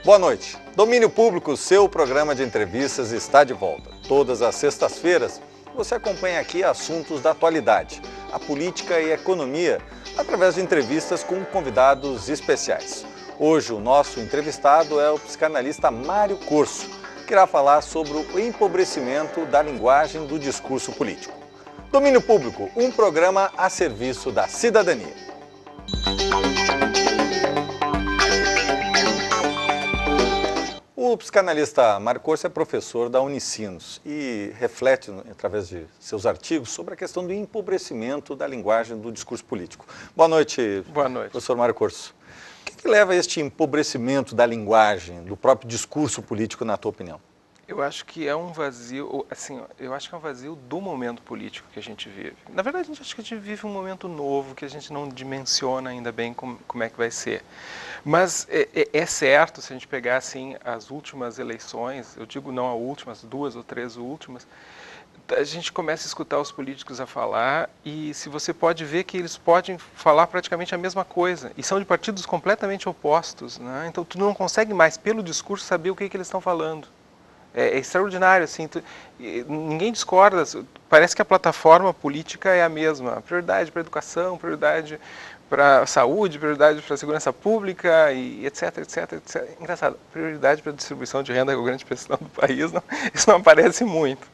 Boa noite. Domínio Público, seu programa de entrevistas, está de volta. Todas as sextas-feiras, você acompanha aqui assuntos da atualidade, a política e a economia, através de entrevistas com convidados especiais. Hoje, o nosso entrevistado é o psicanalista Mário Corso, que irá falar sobre o empobrecimento da linguagem do discurso político. Domínio Público, um programa a serviço da cidadania. O psicanalista Mário Corso é professor da Unicinos e reflete, através de seus artigos, sobre a questão do empobrecimento da linguagem do discurso político. Boa noite, professor Mário Corso. O que leva a este empobrecimento da linguagem, do próprio discurso político, na tua opinião? Eu acho que é um vazio, assim, eu acho que é um vazio do momento político que a gente vive. Na verdade, acho que a gente vive um momento novo que a gente não dimensiona ainda bem como é que vai ser. Mas é certo, se a gente pegar assim as últimas eleições, eu digo não a última, as 2 ou 3 últimas, a gente começa a escutar os políticos a falar e se você pode ver que eles podem falar praticamente a mesma coisa e são de partidos completamente opostos, né? Então tu não consegue mais pelo discurso saber o que eles estão falando. É extraordinário, assim, ninguém discorda, parece que a plataforma política é a mesma, prioridade para a educação, prioridade para a saúde, prioridade para a segurança pública, e etc, etc, etc. Engraçado, prioridade para a distribuição de renda, que é a grande questão do país, não, isso não aparece muito.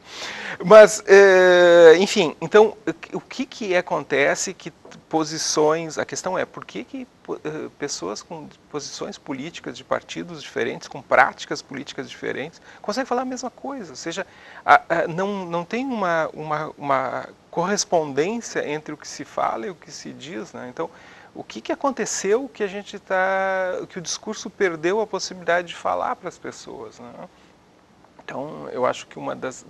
Mas, enfim, então, o que acontece que posições, a questão é, por que pessoas com posições políticas de partidos diferentes, com práticas políticas diferentes, conseguem falar a mesma coisa? Ou seja, não tem uma correspondência entre o que se fala e o que se diz, né? Então, o que aconteceu que que o discurso perdeu a possibilidade de falar para as pessoas, né? Então, eu acho que uma das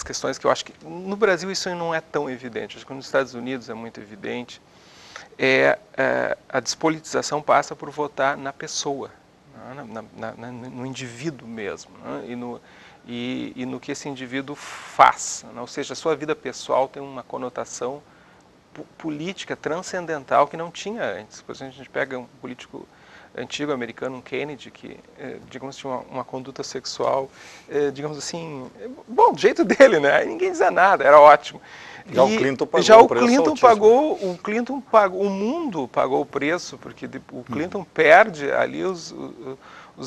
questões que eu acho que no Brasil isso não é tão evidente, acho que nos Estados Unidos é muito evidente, a despolitização passa por votar na pessoa, né? No indivíduo mesmo, né? E no que esse indivíduo faz, né? Ou seja, a sua vida pessoal tem uma conotação política transcendental que não tinha antes. Por exemplo, a gente pega um político antigo americano, um Kennedy, que, digamos, tinha uma conduta sexual, digamos assim, bom, do jeito dele, né? Aí ninguém dizia nada, era ótimo. Já o Clinton pagou o mundo pagou o preço, porque o Clinton perde ali, os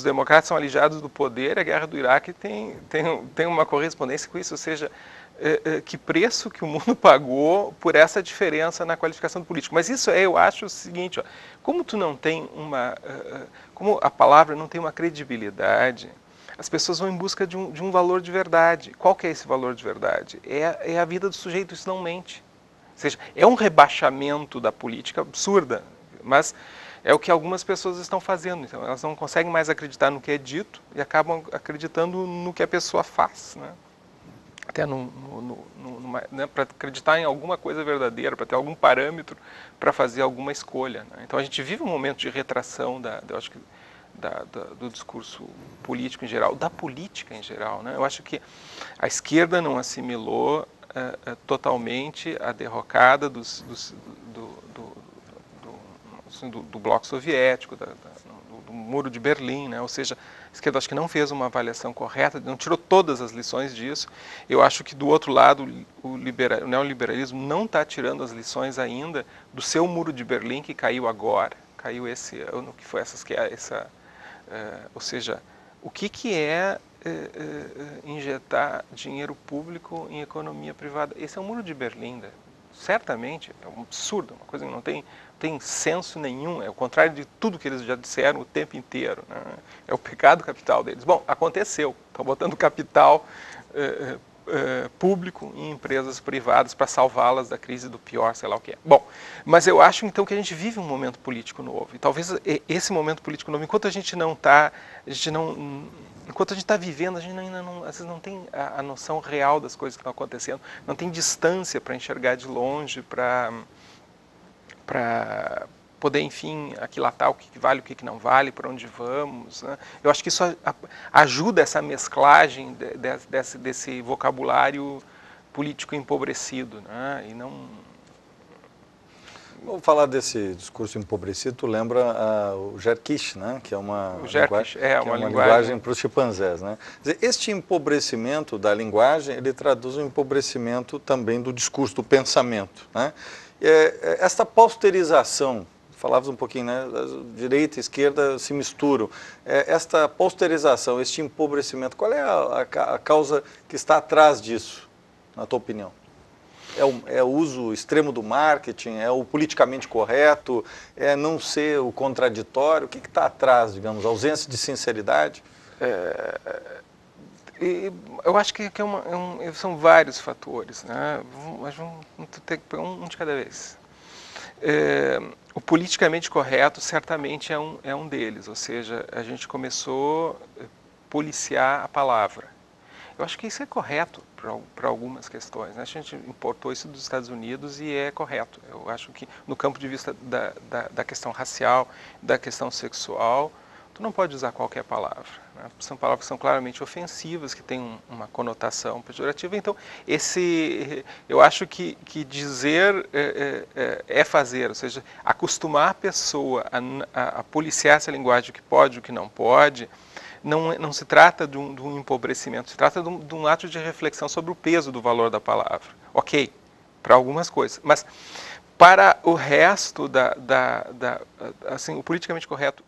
democratas são alijados do poder, a guerra do Iraque tem uma correspondência com isso, ou seja, que preço que o mundo pagou por essa diferença na qualificação do político. Mas isso eu acho o seguinte, ó, como tu não tem como a palavra não tem uma credibilidade, as pessoas vão em busca de um valor de verdade. Qual que é esse valor de verdade? É a vida do sujeito, isso não mente. Ou seja, é um rebaixamento da política absurda, mas é o que algumas pessoas estão fazendo. Então, elas não conseguem mais acreditar no que é dito e acabam acreditando no que a pessoa faz, né? Até né, para acreditar em alguma coisa verdadeira, para ter algum parâmetro para fazer alguma escolha, né? Então a gente vive um momento de retração eu acho que do discurso político em geral, da política em geral, né? Eu acho que a esquerda não assimilou totalmente a derrocada do bloco soviético, do muro de Berlim, né? Ou seja, a esquerda acho que não fez uma avaliação correta, não tirou todas as lições disso. Eu acho que do outro lado o neoliberalismo não está tirando as lições ainda do seu muro de Berlim que caiu agora, caiu esse ano, que foi ou seja, o que é injetar dinheiro público em economia privada? Esse é o muro de Berlim, né? Certamente é um absurdo, uma coisa que não tem senso nenhum, é o contrário de tudo que eles já disseram o tempo inteiro, né? É o pecado capital deles. Bom, aconteceu, estão botando capital público em empresas privadas para salvá-las da crise do pior, sei lá o que é. Bom, mas eu acho então que a gente vive um momento político novo, e talvez esse momento político novo, enquanto a gente está vivendo, a gente ainda não, às vezes não tem a noção real das coisas que estão acontecendo, não tem distância para enxergar de longe, para poder, enfim, aquilatar o que vale, o que não vale, para onde vamos, né? Eu acho que isso ajuda essa mesclagem desse vocabulário político empobrecido, né? E não... Vamos falar desse discurso empobrecido, tu lembra o Jerkish, né? Que é uma linguagem para os chimpanzés, né? Quer dizer, este empobrecimento da linguagem, ele traduz um empobrecimento também do discurso, do pensamento, né? Esta posterização, falavas um pouquinho, né? Direita e esquerda se misturam. Esta posterização, este empobrecimento, qual é a causa que está atrás disso, na tua opinião? É o uso extremo do marketing? É o politicamente correto? É não ser o contraditório? O que está atrás, digamos, a ausência de sinceridade? Eu acho que são vários fatores, né? Mas vamos ter que pegar um de cada vez. O politicamente correto certamente é um deles, ou seja, a gente começou a policiar a palavra. Eu acho que isso é correto para algumas questões, né? A gente importou isso dos Estados Unidos e é correto. Eu acho que no campo de vista da questão racial, da questão sexual, tu não pode usar qualquer palavra, né? São palavras que são claramente ofensivas, que têm uma conotação pejorativa. Então, eu acho que dizer é fazer, ou seja, acostumar a pessoa a policiar essa linguagem, o que pode, o que não pode. Não se trata de um empobrecimento, se trata de um ato de reflexão sobre o peso do valor da palavra. Ok, para algumas coisas, mas para o resto, assim, o politicamente correto